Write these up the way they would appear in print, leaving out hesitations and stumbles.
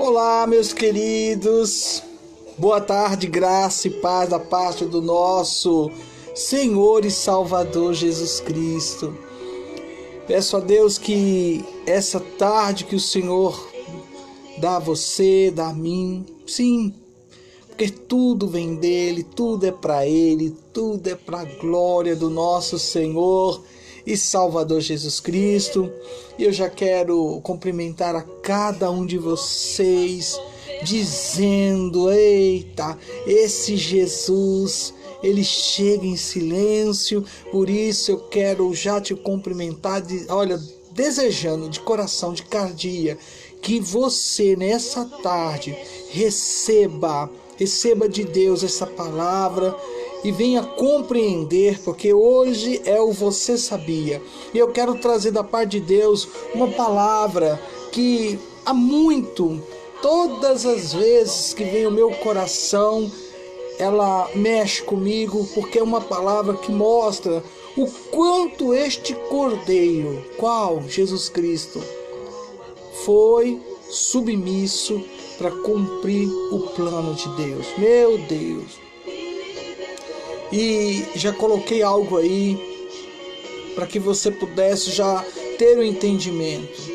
Olá, meus queridos, boa tarde, graça e paz da parte do nosso Senhor e Salvador Jesus Cristo. Peço a Deus que essa tarde que o Senhor dá a você, dá a mim, sim, porque tudo vem dele, tudo é para ele, tudo é para a glória do nosso Senhor e Salvador Jesus Cristo. E eu já quero cumprimentar a cada um de vocês, dizendo: eita, esse Jesus, ele chega em silêncio. Por isso eu quero já te cumprimentar, desejando de coração, de cardia, que você nessa tarde receba de Deus essa palavra e venha compreender, porque hoje é o Você Sabia. E eu quero trazer da parte de Deus uma palavra que há muito, todas as vezes que vem ao meu coração, ela mexe comigo, porque é uma palavra que mostra o quanto este Cordeiro, qual Jesus Cristo, foi submisso para cumprir o plano de Deus. Meu Deus! E já coloquei algo aí para que você pudesse já ter o entendimento.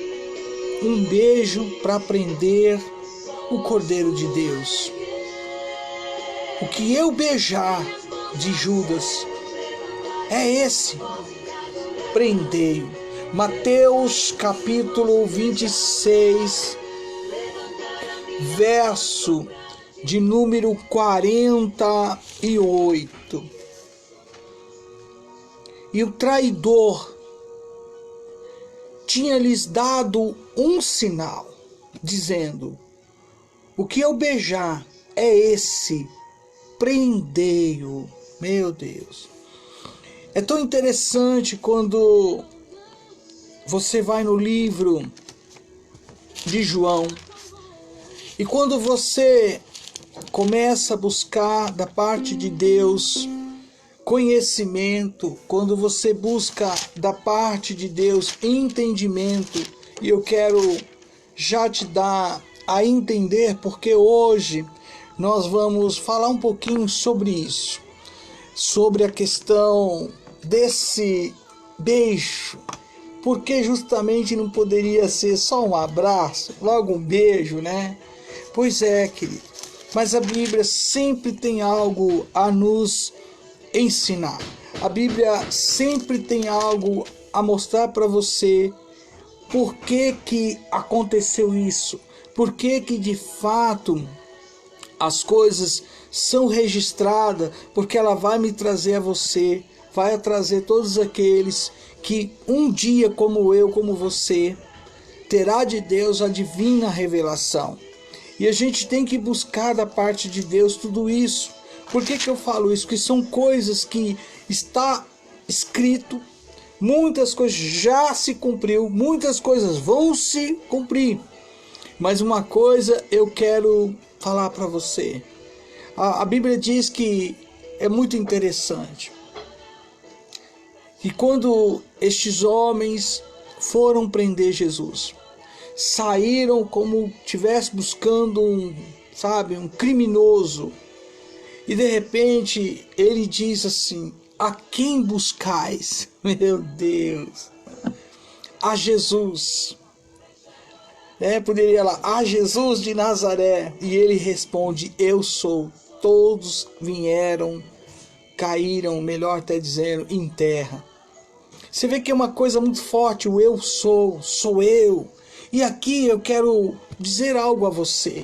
Um beijo para prender o Cordeiro de Deus. O que eu beijar de Judas é esse: prendei-o. Mateus capítulo 26, verso de número 48. E o traidor tinha-lhes dado um sinal, dizendo: o que eu beijar é esse, prendei-o. Meu Deus! É tão interessante quando você vai no livro de João, e quando você começa a buscar da parte de Deus conhecimento, quando você busca da parte de Deus entendimento, e eu quero já te dar a entender, porque hoje nós vamos falar um pouquinho sobre isso, sobre a questão desse beijo, porque justamente não poderia ser só um abraço, logo um beijo, né? Pois é, querido, mas a Bíblia sempre tem algo a nos ensinar. A Bíblia sempre tem algo a mostrar para você por que aconteceu isso, por que de fato as coisas são registradas, porque ela vai me trazer a você, vai trazer todos aqueles que um dia, como eu, como você, terá de Deus a divina revelação. E a gente tem que buscar da parte de Deus tudo isso. Por que eu falo isso? Porque são coisas que está escrito, muitas coisas já se cumpriu, muitas coisas vão se cumprir. Mas uma coisa eu quero falar para você. A Bíblia diz que é muito interessante, que quando estes homens foram prender Jesus, saíram como tivesse buscando um criminoso, e de repente ele diz assim: a quem buscais? Meu Deus! A Jesus. Poderia lá, a Jesus de Nazaré. E ele responde: eu sou. Todos vieram, caíram, melhor até dizendo, em terra. Você vê que é uma coisa muito forte, o eu sou, sou eu. E aqui eu quero dizer algo a você.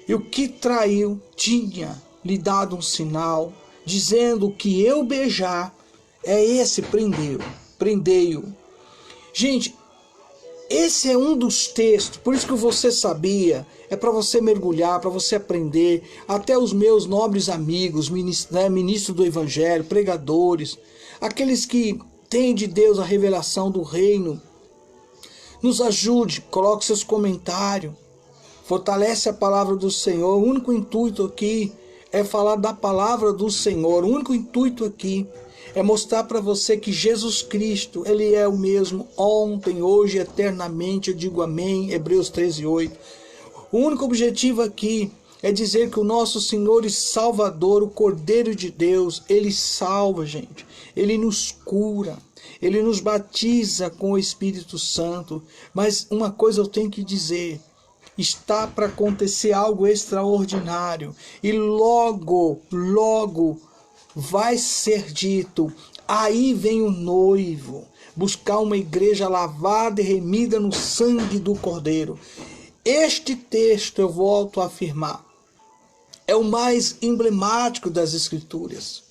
E o que traiu tinha lhe dado um sinal, dizendo: que eu beijar é esse, prendei-o. Gente, esse é um dos textos, por isso que Você Sabia, é para você mergulhar, para você aprender. Até os meus nobres amigos, ministros do Evangelho, pregadores, aqueles que têm de Deus a revelação do reino, nos ajude, coloque seus comentários, fortalece a palavra do Senhor. O único intuito aqui é falar da palavra do Senhor. O único intuito aqui é mostrar para você que Jesus Cristo, Ele é o mesmo ontem, hoje, eternamente. Eu digo amém, Hebreus 13:8. O único objetivo aqui é dizer que o nosso Senhor e Salvador, o Cordeiro de Deus, Ele salva, gente. Ele nos cura. Ele nos batiza com o Espírito Santo. Mas uma coisa eu tenho que dizer. Está para acontecer algo extraordinário. E logo, logo vai ser dito. Aí vem o noivo. Buscar uma igreja lavada e remida no sangue do Cordeiro. Este texto, eu volto a afirmar, é o mais emblemático das Escrituras.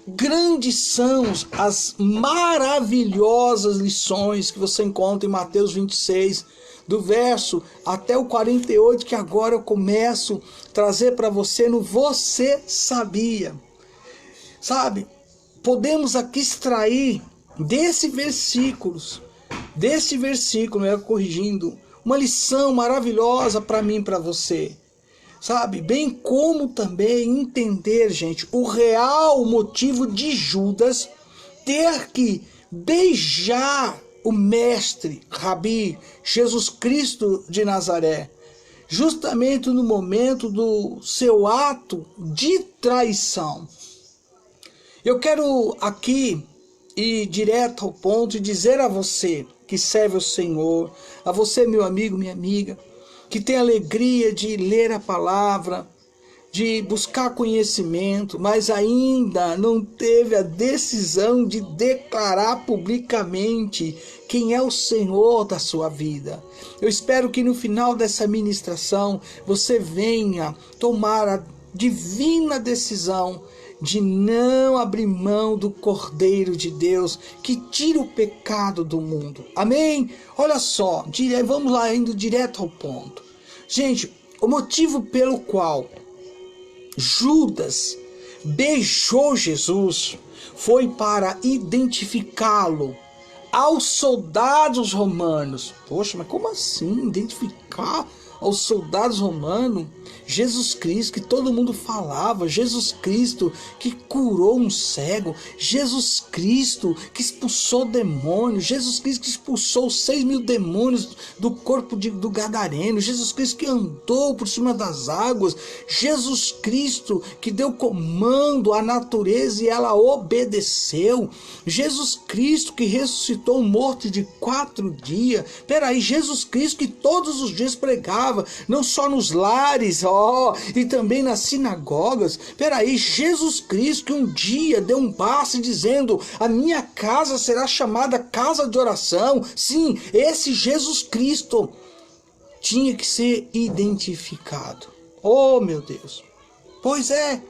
Grandes são as maravilhosas lições que você encontra em Mateus 26, do verso até o 48, que agora eu começo a trazer para você no Você Sabia. Sabe, podemos aqui extrair desse versículo, corrigindo, uma lição maravilhosa para mim e para você. Sabe, bem como também entender, gente, o real motivo de Judas ter que beijar o mestre, Rabi, Jesus Cristo de Nazaré, justamente no momento do seu ato de traição. Eu quero aqui ir direto ao ponto e dizer a você que serve o Senhor, a você, meu amigo, minha amiga, que tem alegria de ler a palavra, de buscar conhecimento, mas ainda não teve a decisão de declarar publicamente quem é o Senhor da sua vida. Eu espero que no final dessa ministração você venha tomar a divina decisão de não abrir mão do Cordeiro de Deus que tira o pecado do mundo. Amém? Olha só, vamos lá, indo direto ao ponto. Gente, o motivo pelo qual Judas beijou Jesus foi para identificá-lo aos soldados romanos. Poxa, mas como assim identificar aos soldados romanos? Jesus Cristo, que todo mundo falava, Jesus Cristo que curou um cego, Jesus Cristo que expulsou demônios, Jesus Cristo que expulsou 6.000 demônios do corpo do gadareno, Jesus Cristo que andou por cima das águas, Jesus Cristo que deu comando à natureza e ela obedeceu, Jesus Cristo que ressuscitou um morto de 4 dias, peraí, Jesus Cristo que todos os dias pregava, não só nos lares, e também nas sinagogas. Peraí, Jesus Cristo que um dia deu um passe dizendo: a minha casa será chamada casa de oração. Sim, esse Jesus Cristo tinha que ser identificado. Oh, meu Deus. Pois é,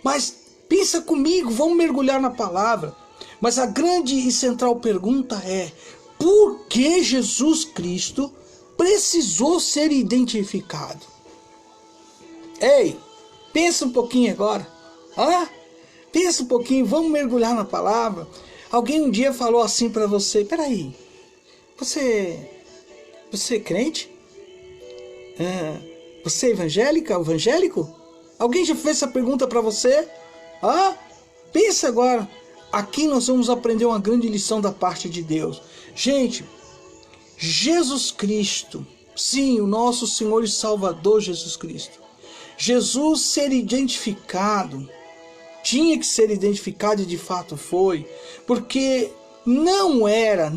mas pensa comigo, vamos mergulhar na palavra. Mas a grande e central pergunta é: por que Jesus Cristo precisou ser identificado? Ei, pensa um pouquinho agora. Pensa um pouquinho, vamos mergulhar na palavra. Alguém um dia falou assim para você: peraí, você é crente? Você é evangélico? Alguém já fez essa pergunta para você? Pensa agora. Aqui nós vamos aprender uma grande lição da parte de Deus. Gente, Jesus Cristo, sim, o nosso Senhor e Salvador Jesus Cristo. Jesus ser identificado, tinha que ser identificado e de fato foi, porque não era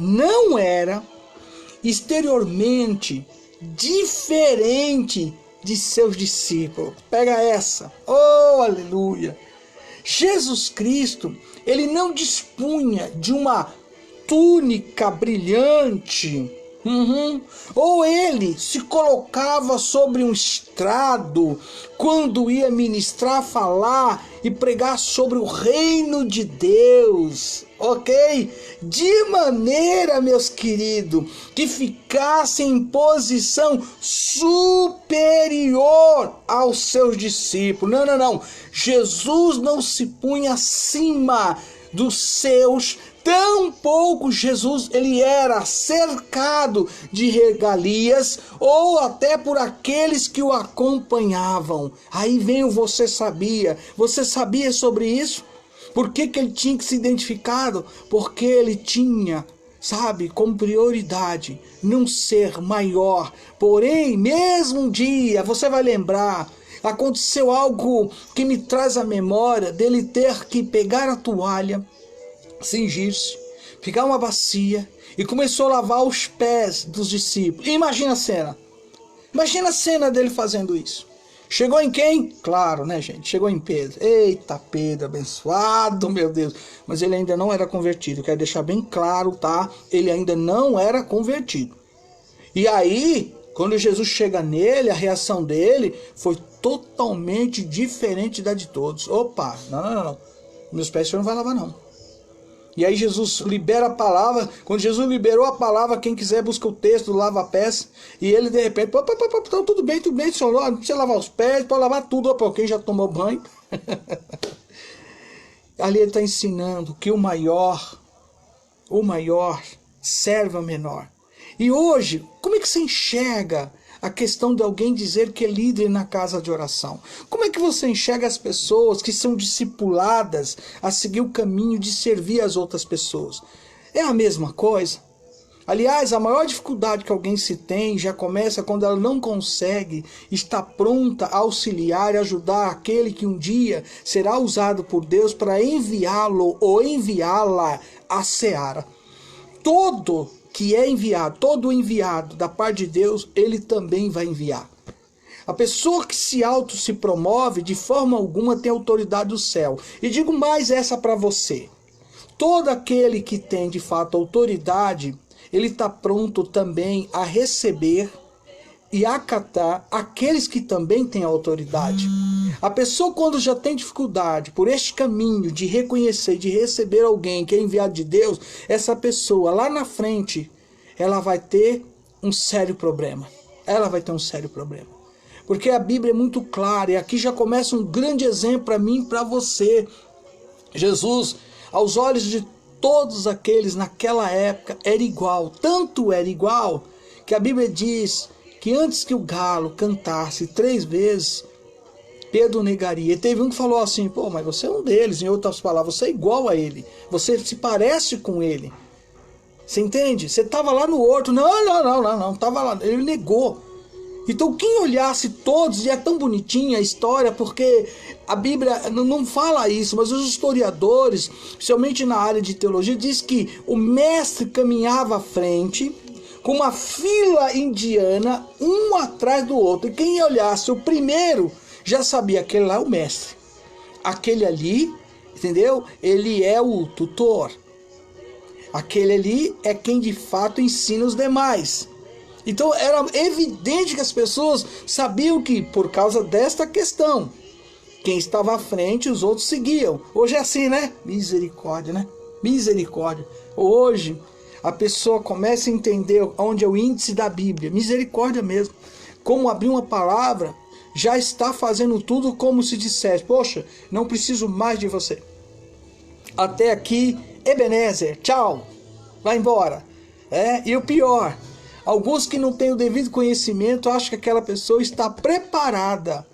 exteriormente diferente de seus discípulos. Pega essa, oh aleluia! Jesus Cristo, ele não dispunha de uma túnica brilhante, ou ele se colocava sobre um estrado quando ia ministrar, falar e pregar sobre o reino de Deus, ok? De maneira, meus queridos, que ficasse em posição superior aos seus discípulos. Não. Jesus não se punha acima dos seus. Tampouco Jesus, ele era cercado de regalias ou até por aqueles que o acompanhavam. Aí vem o você sabia. Você sabia sobre isso? Por que ele tinha que ser identificado? Porque ele tinha sabe, como prioridade, não ser maior. Porém, mesmo um dia, você vai lembrar, aconteceu algo que me traz a memória dele ter que pegar a toalha, cingir-se, pegar uma bacia e começou a lavar os pés dos discípulos. E imagina a cena. Imagina a cena dele fazendo isso. Chegou em quem? Claro, né, gente? Chegou em Pedro. Eita, Pedro, abençoado, meu Deus. Mas ele ainda não era convertido. Quero deixar bem claro, tá? Ele ainda não era convertido. E aí, quando Jesus chega nele, a reação dele foi totalmente diferente da de todos. Opa, não. Meus pés o senhor não vai lavar, não. E aí Jesus libera a palavra. Quando Jesus liberou a palavra, quem quiser busca o texto do lava-pés. E ele de repente, tudo bem, senhor, não precisa lavar os pés, pode lavar tudo. Opa, quem já tomou banho? Ali ele está ensinando que o maior serve ao menor. E hoje, como é que você enxerga a questão de alguém dizer que é líder na casa de oração? Como é que você enxerga as pessoas que são discipuladas a seguir o caminho de servir as outras pessoas? É a mesma coisa? Aliás, a maior dificuldade que alguém se tem já começa quando ela não consegue estar pronta a auxiliar e ajudar aquele que um dia será usado por Deus para enviá-lo ou enviá-la à seara. Todo enviado da parte de Deus, ele também vai enviar. A pessoa que se promove, de forma alguma tem autoridade do céu. E digo mais essa para você. Todo aquele que tem de fato autoridade, ele está pronto também a receber e acatar aqueles que também têm autoridade. A pessoa, quando já tem dificuldade por este caminho de reconhecer, de receber alguém que é enviado de Deus, essa pessoa lá na frente, ela vai ter um sério problema. Porque a Bíblia é muito clara, e aqui já começa um grande exemplo para mim e para você. Jesus, aos olhos de todos aqueles naquela época, era igual. Tanto era igual que a Bíblia diz que antes que o galo cantasse 3 vezes, Pedro negaria. E teve um que falou assim, pô, mas você é um deles. Em outras palavras, você é igual a ele. Você se parece com ele. Você entende? Você estava lá no horto. Não, estava lá. Ele negou. Então quem olhasse todos, e é tão bonitinha a história, porque a Bíblia não fala isso, mas os historiadores, principalmente na área de teologia, diz que o mestre caminhava à frente, com uma fila indiana, um atrás do outro. E quem olhasse o primeiro, já sabia, aquele lá é o mestre. Aquele ali, entendeu? Ele é o tutor. Aquele ali é quem de fato ensina os demais. Então era evidente que as pessoas sabiam que, por causa desta questão, quem estava à frente, os outros seguiam. Hoje é assim, né? Misericórdia, né? Misericórdia. Hoje a pessoa começa a entender onde é o índice da Bíblia. Misericórdia mesmo. Como abrir uma palavra, já está fazendo tudo como se dissesse, poxa, não preciso mais de você. Até aqui, Ebenezer, tchau, vai embora. E o pior, alguns que não têm o devido conhecimento acham que aquela pessoa está preparada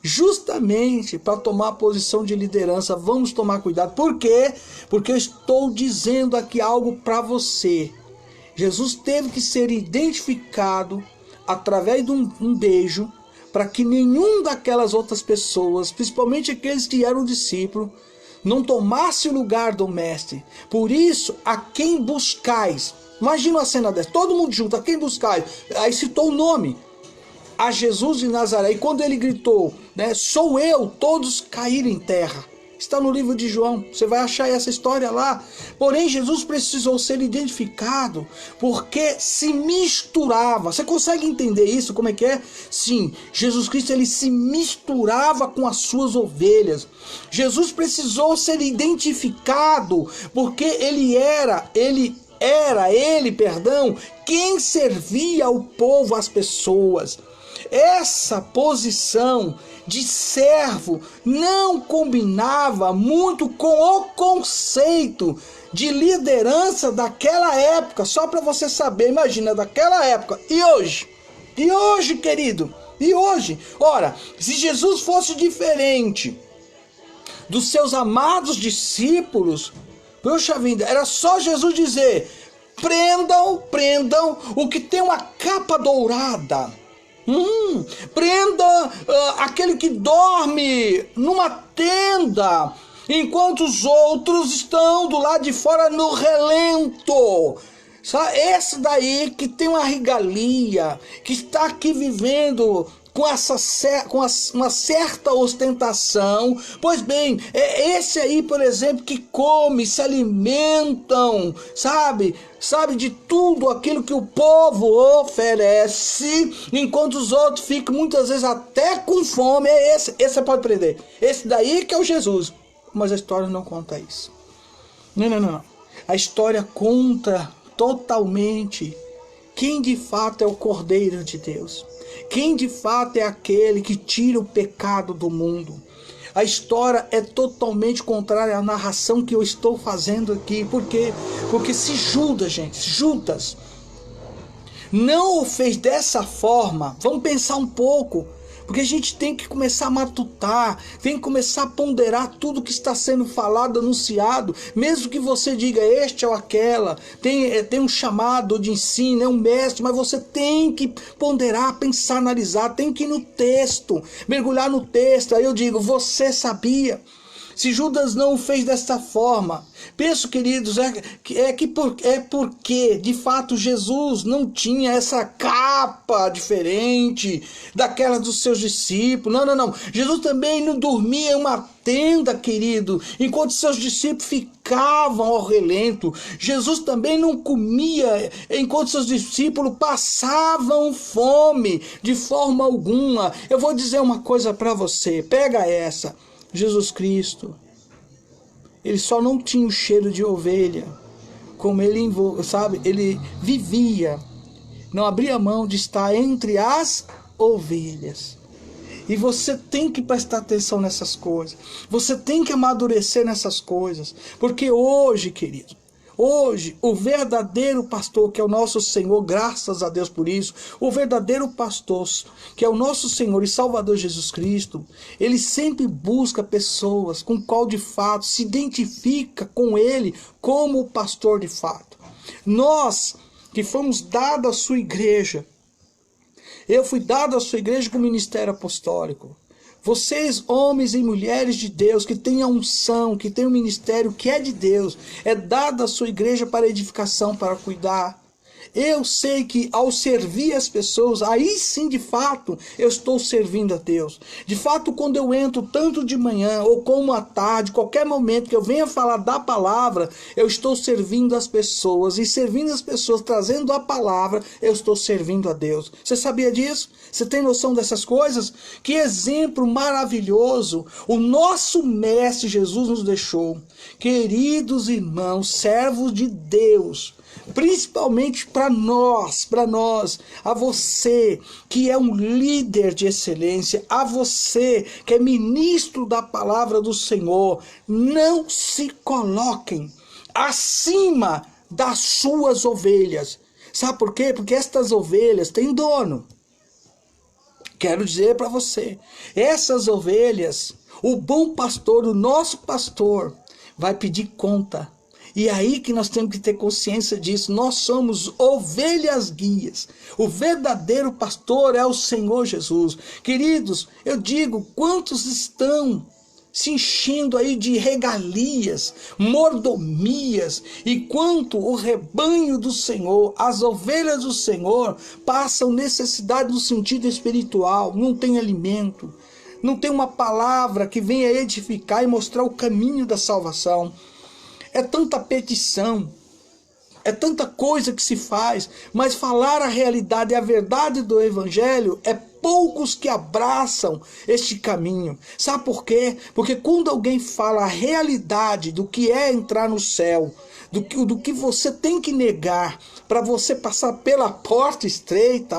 justamente para tomar a posição de liderança. Vamos tomar cuidado. Por quê? Porque eu estou dizendo aqui algo para você. Jesus teve que ser identificado através de um beijo, para que nenhum daquelas outras pessoas, principalmente aqueles que eram discípulos, não tomasse o lugar do mestre. Por isso, a quem buscais? Imagina uma cena dessa, todo mundo junto, a quem buscais? Aí citou o nome, a Jesus de Nazaré. E quando ele gritou, né, sou eu, todos caíram em terra. Está no livro de João, você vai achar essa história lá. Porém, Jesus precisou ser identificado porque se misturava. Você consegue entender isso? Como é que é? Sim, Jesus Cristo, ele se misturava com as suas ovelhas. Jesus precisou ser identificado porque ele era quem servia o povo, as pessoas. Essa posição de servo não combinava muito com o conceito de liderança daquela época. Só para você saber, imagina, daquela época. E hoje, querido, e hoje? Ora, se Jesus fosse diferente dos seus amados discípulos, poxa vida, era só Jesus dizer, Prendam o que tem uma capa dourada. Prenda aquele que dorme numa tenda, enquanto os outros estão do lado de fora no relento. Esse daí que tem uma regalia, que está aqui vivendo com uma certa ostentação. Pois bem, é esse aí, por exemplo, que come, se alimentam, sabe de tudo aquilo que o povo oferece, enquanto os outros ficam muitas vezes até com fome. Esse você pode prender. Esse daí que é o Jesus. Mas a história não conta isso. Não. A história conta totalmente quem de fato é o Cordeiro de Deus. Quem de fato é aquele que tira o pecado do mundo. A história é totalmente contrária à narração que eu estou fazendo aqui. Por quê? Porque se Judas não o fez dessa forma, vamos pensar um pouco. Porque a gente tem que começar a matutar, tem que começar a ponderar tudo que está sendo falado, anunciado. Mesmo que você diga este ou aquela, tem um chamado de ensino, é um mestre, mas você tem que ponderar, pensar, analisar, tem que ir no texto, mergulhar no texto. Aí eu digo, você sabia? Se Judas não o fez desta forma, penso, queridos, porque de fato Jesus não tinha essa capa diferente daquela dos seus discípulos. Não. Jesus também não dormia em uma tenda, querido, enquanto seus discípulos ficavam ao relento. Jesus também não comia enquanto seus discípulos passavam fome, de forma alguma. Eu vou dizer uma coisa para você, pega essa. Jesus Cristo, ele só não tinha o cheiro de ovelha, como ele vivia, não abria mão de estar entre as ovelhas. E você tem que prestar atenção nessas coisas, você tem que amadurecer nessas coisas, porque hoje, querido, o verdadeiro pastor, que é o nosso Senhor, graças a Deus por isso, o verdadeiro pastor, que é o nosso Senhor e Salvador Jesus Cristo, ele sempre busca pessoas com qual de fato se identifica com ele como o pastor de fato. Nós que fomos dados à sua igreja, eu fui dado à sua igreja com o ministério apostólico. Vocês, homens e mulheres de Deus, que têm a unção, que têm o ministério que é de Deus, é dado à sua igreja para edificação, para cuidar. Eu sei que ao servir as pessoas, aí sim, de fato, eu estou servindo a Deus. De fato, quando eu entro tanto de manhã ou como à tarde, qualquer momento que eu venha falar da palavra, eu estou servindo as pessoas. E servindo as pessoas, trazendo a palavra, eu estou servindo a Deus. Você sabia disso? Você tem noção dessas coisas? Que exemplo maravilhoso o nosso Mestre Jesus nos deixou. Queridos irmãos, servos de Deus, principalmente para nós, a você que é um líder de excelência, a você que é ministro da palavra do Senhor, não se coloquem acima das suas ovelhas. Sabe por quê? Porque estas ovelhas têm dono. Quero dizer para você, essas ovelhas, o bom pastor, o nosso pastor, vai pedir conta. E aí que nós temos que ter consciência disso. Nós somos ovelhas guias. O verdadeiro pastor é o Senhor Jesus. Queridos, eu digo, quantos estão se enchendo aí de regalias, mordomias, e quanto o rebanho do Senhor, as ovelhas do Senhor, passam necessidade no sentido espiritual, não tem alimento, não tem uma palavra que venha edificar e mostrar o caminho da salvação. É tanta petição, é tanta coisa que se faz, mas falar a realidade e a verdade do Evangelho é poucos que abraçam este caminho. Sabe por quê? Porque quando alguém fala a realidade do que é entrar no céu, do que você tem que negar para você passar pela porta estreita,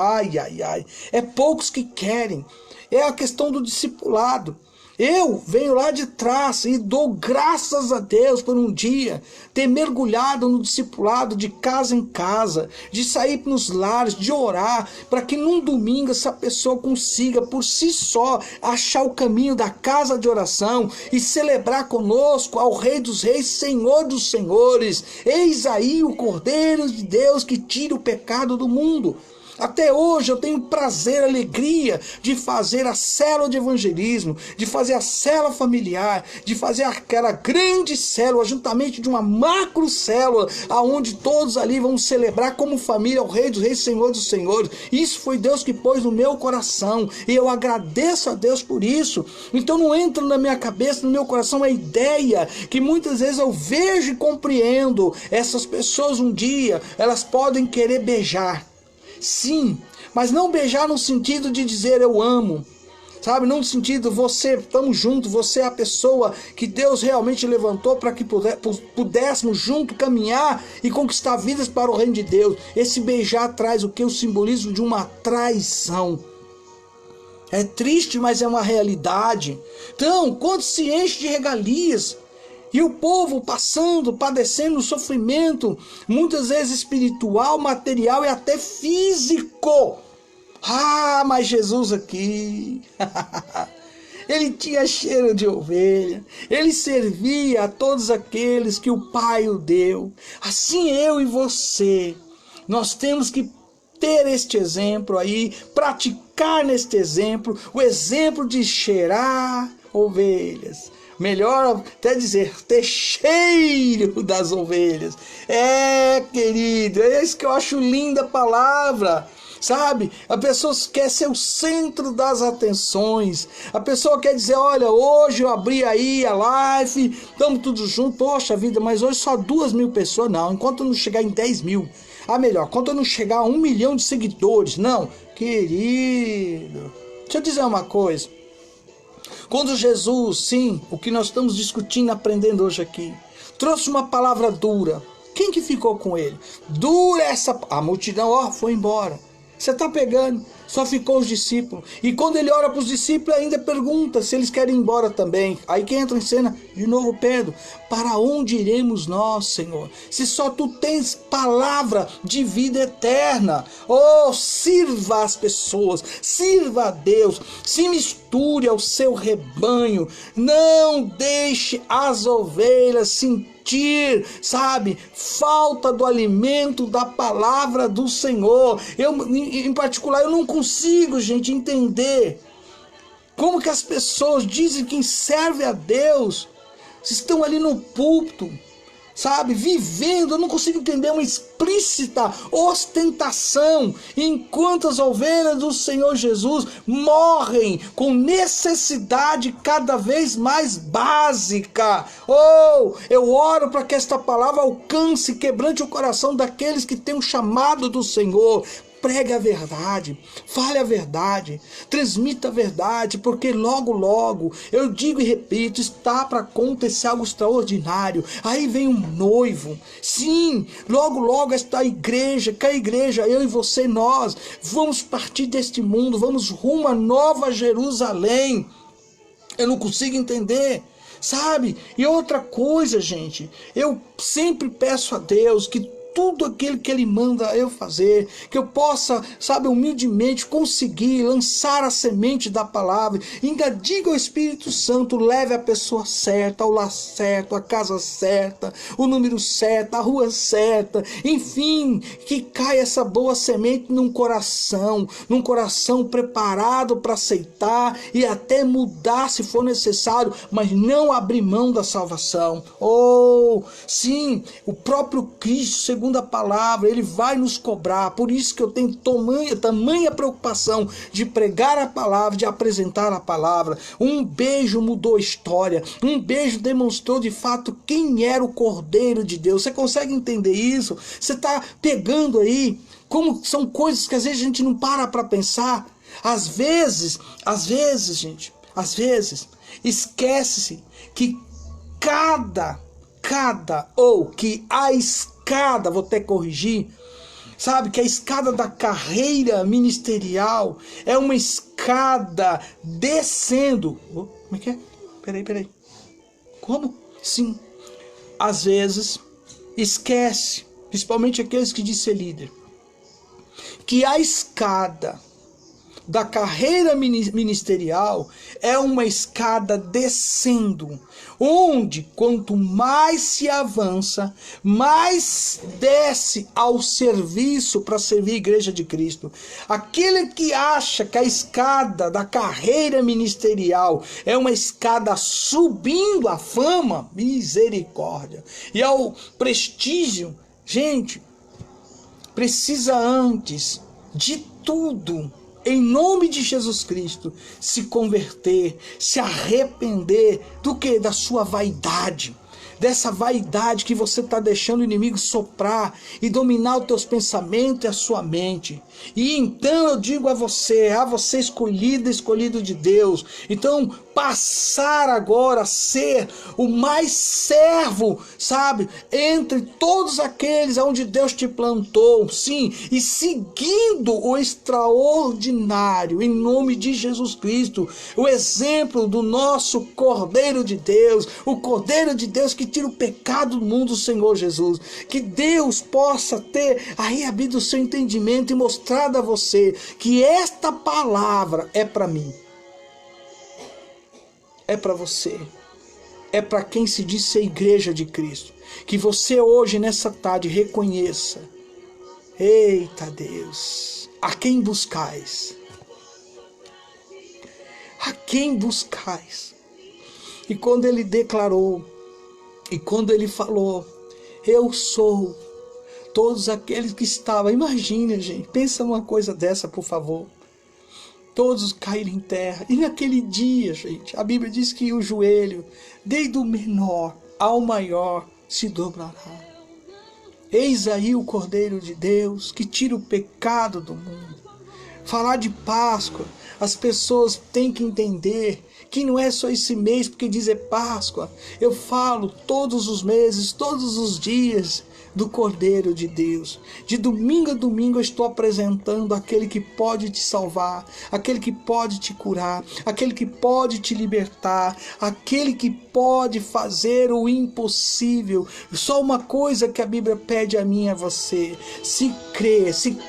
é poucos que querem. É a questão do discipulado. Eu venho lá de trás e dou graças a Deus por um dia ter mergulhado no discipulado de casa em casa, de sair nos lares, de orar, para que num domingo essa pessoa consiga por si só achar o caminho da casa de oração e celebrar conosco ao Rei dos Reis, Senhor dos Senhores. Eis aí o Cordeiro de Deus que tira o pecado do mundo. Até hoje eu tenho prazer, alegria de fazer a célula de evangelismo, de fazer a célula familiar, de fazer aquela grande célula, juntamente de uma macro célula, aonde todos ali vão celebrar como família o Rei dos Reis, Senhor dos Senhores. Isso foi Deus que pôs no meu coração e eu agradeço a Deus por isso. Então não entra na minha cabeça, no meu coração a ideia que muitas vezes eu vejo e compreendo. Essas pessoas um dia, elas podem querer beijar. Sim, mas não beijar no sentido de dizer eu amo, sabe? Não no sentido você, estamos juntos, você é a pessoa que Deus realmente levantou para que pudéssemos juntos caminhar e conquistar vidas para o reino de Deus. Esse beijar traz o que? O simbolismo de uma traição. É triste, mas é uma realidade. Então, quando se enche de regalias, e o povo passando, padecendo sofrimento, muitas vezes espiritual, material e até físico. Ah, mas Jesus aqui, ele tinha cheiro de ovelha, ele servia a todos aqueles que o Pai o deu. Assim eu e você, nós temos que ter este exemplo aí, praticar neste exemplo, o exemplo de cheirar ovelhas. Melhor até dizer, ter cheiro das ovelhas. Querido, é isso que eu acho linda a palavra. Sabe, a pessoa quer ser o centro das atenções. A pessoa quer dizer, olha, hoje eu abri aí a live, estamos todos juntos, poxa vida, mas hoje só 2.000 pessoas. Não, enquanto não chegar em 10.000. Melhor, quando eu não chegar a 1 milhão de seguidores. Não, querido, deixa eu dizer uma coisa. Quando Jesus, sim, o que nós estamos discutindo, aprendendo hoje aqui, trouxe uma palavra dura, quem que ficou com ele? Dura essa... A multidão, foi embora. Você está pegando, só ficou os discípulos. E quando ele ora para os discípulos, ainda pergunta se eles querem ir embora também. Aí quem entra em cena? De novo Pedro. Para onde iremos nós, Senhor? Se só tu tens palavra de vida eterna. Sirva as pessoas, sirva a Deus, se misture ao seu rebanho. Não deixe as ovelhas sentir, sabe, falta do alimento da palavra do Senhor. Em particular, eu não consigo, gente, entender como que as pessoas dizem que servem a Deus, estão ali no púlpito, sabe, vivendo, eu não consigo entender uma explícita ostentação, enquanto as ovelhas do Senhor Jesus morrem com necessidade cada vez mais básica. Eu oro para que esta palavra alcance, quebrante o coração daqueles que têm o chamado do Senhor. Pregue a verdade, fale a verdade, transmita a verdade, porque logo, logo, eu digo e repito, está para acontecer algo extraordinário. Aí vem um noivo, sim, logo, logo esta igreja, que a igreja, eu e você, nós, vamos partir deste mundo, vamos rumo a Nova Jerusalém. Eu não consigo entender, sabe? E outra coisa, gente, eu sempre peço a Deus que tudo aquilo que Ele manda eu fazer, que eu possa, sabe, humildemente conseguir lançar a semente da palavra. Ainda diga ao Espírito Santo, leve a pessoa certa, ao lar certo, a casa certa, o número certo, a rua certa, enfim, que caia essa boa semente num coração preparado para aceitar e até mudar se for necessário, mas não abrir mão da salvação. Sim, o próprio Cristo, segundo a palavra, Ele vai nos cobrar. Por isso que eu tenho tamanha preocupação de pregar a palavra, de apresentar a palavra. Um beijo mudou a história. Um beijo demonstrou de fato quem era o Cordeiro de Deus. Você consegue entender isso? Você está pegando aí como são coisas que às vezes a gente não para pensar. Às vezes, gente, esquece-se que que a escada, vou até corrigir, sabe, que a escada da carreira ministerial é uma escada descendo, como é que é? Peraí. Como? Sim. Às vezes, esquece, principalmente aqueles que dizem ser líder, que a escada da carreira ministerial é uma escada descendo, onde quanto mais se avança, mais desce ao serviço para servir a igreja de Cristo. Aquele que acha que a escada da carreira ministerial é uma escada subindo a fama, misericórdia, e ao prestígio, gente, precisa antes de tudo, em nome de Jesus Cristo, se converter, se arrepender do que? Da sua vaidade. Dessa vaidade que você está deixando o inimigo soprar e dominar os teus pensamentos e a sua mente. E então eu digo a você escolhido de Deus, então passar agora a ser o mais servo, sabe, entre todos aqueles onde Deus te plantou, sim, e seguindo o extraordinário, em nome de Jesus Cristo, o exemplo do nosso Cordeiro de Deus, o Cordeiro de Deus que tira o pecado do mundo, o Senhor Jesus. Que Deus possa ter aí abrido o seu entendimento e mostrado a você que esta palavra é para mim, é para você, é para quem se diz ser igreja de Cristo. Que você hoje, nessa tarde, reconheça: eita Deus, a quem buscais? A quem buscais? E quando ele declarou, e quando ele falou, eu sou, todos aqueles que estavam, imagina, gente, pensa numa coisa dessa, por favor. Todos caíram em terra. E naquele dia, gente, a Bíblia diz que o joelho, desde o menor ao maior, se dobrará. Eis aí o Cordeiro de Deus que tira o pecado do mundo. Falar de Páscoa, as pessoas têm que entender que não é só esse mês porque diz é Páscoa. Eu falo todos os meses, todos os dias do Cordeiro de Deus. De domingo a domingo eu estou apresentando aquele que pode te salvar, aquele que pode te curar, aquele que pode te libertar, aquele que pode fazer o impossível. Só uma coisa que a Bíblia pede a mim e a você: se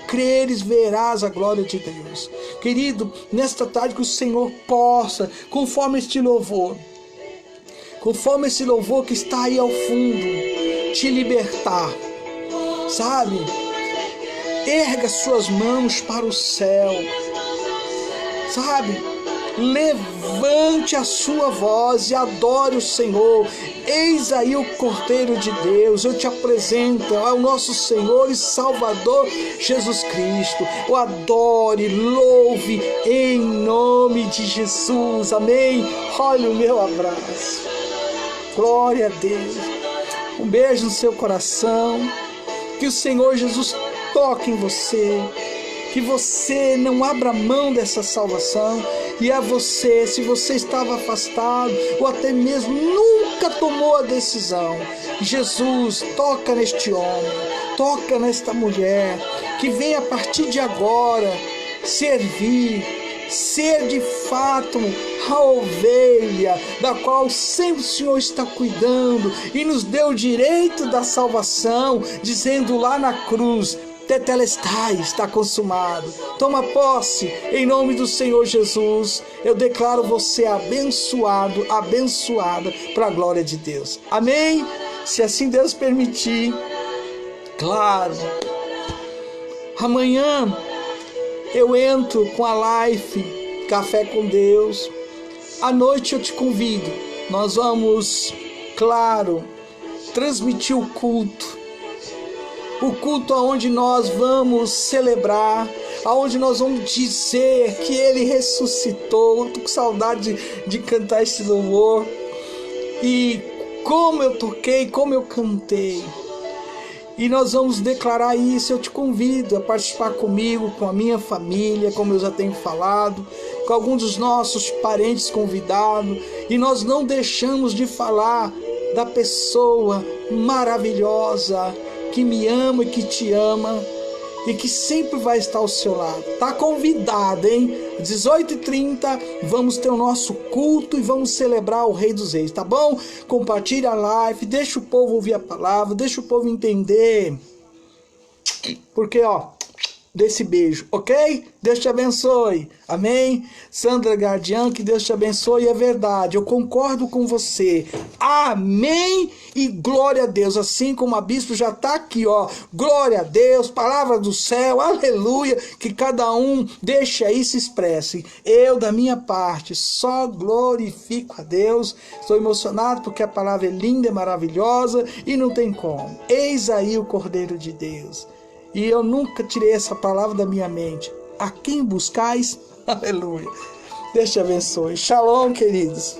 creres, verás a glória de Deus. Querido, nesta tarde que o Senhor possa, conforme este louvor que está aí ao fundo, te libertar, sabe? Erga suas mãos para o céu, sabe? Levante a sua voz e adore o Senhor. Eis aí o Cordeiro de Deus. Eu te apresento ao nosso Senhor e Salvador Jesus Cristo. O adore, louve em nome de Jesus. Amém. Olha o meu abraço. Glória a Deus. Um beijo no seu coração. Que o Senhor Jesus toque em você. Que você não abra mão dessa salvação. E a você, se você estava afastado ou até mesmo nunca tomou a decisão, Jesus, toca neste homem, toca nesta mulher, que venha a partir de agora servir, ser de fato a ovelha da qual sempre o Senhor está cuidando e nos deu o direito da salvação, dizendo lá na cruz: Tetelestai, está consumado. Toma posse em nome do Senhor Jesus. Eu declaro você abençoado, abençoada para a glória de Deus. Amém? Se assim Deus permitir, claro. Amanhã eu entro com a live Café com Deus. À noite eu te convido. Nós vamos, claro, transmitir o culto. O culto onde nós vamos celebrar, aonde nós vamos dizer que Ele ressuscitou. Estou com saudade de cantar esse louvor. E como eu toquei, como eu cantei. E nós vamos declarar isso. Eu te convido a participar comigo, com a minha família, como eu já tenho falado, com alguns dos nossos parentes convidados. E nós não deixamos de falar da pessoa maravilhosa que me ama e que te ama, e que sempre vai estar ao seu lado. Tá convidado, hein? 18h30, vamos ter o nosso culto e vamos celebrar o Rei dos Reis, tá bom? Compartilha a live, deixa o povo ouvir a palavra, deixa o povo entender. Porque, ó, desse beijo, ok? Deus te abençoe, amém? Sandra Guardiã, que Deus te abençoe, é verdade, eu concordo com você, amém e glória a Deus, assim como a bispo já tá aqui, ó, glória a Deus, palavra do céu, aleluia, que cada um deixe aí, se expresse. Eu, da minha parte, só glorifico a Deus, estou emocionado porque a palavra é linda, é maravilhosa e não tem como. Eis aí o Cordeiro de Deus. E eu nunca tirei essa palavra da minha mente. A quem buscais? Aleluia. Deus te abençoe. Shalom, queridos.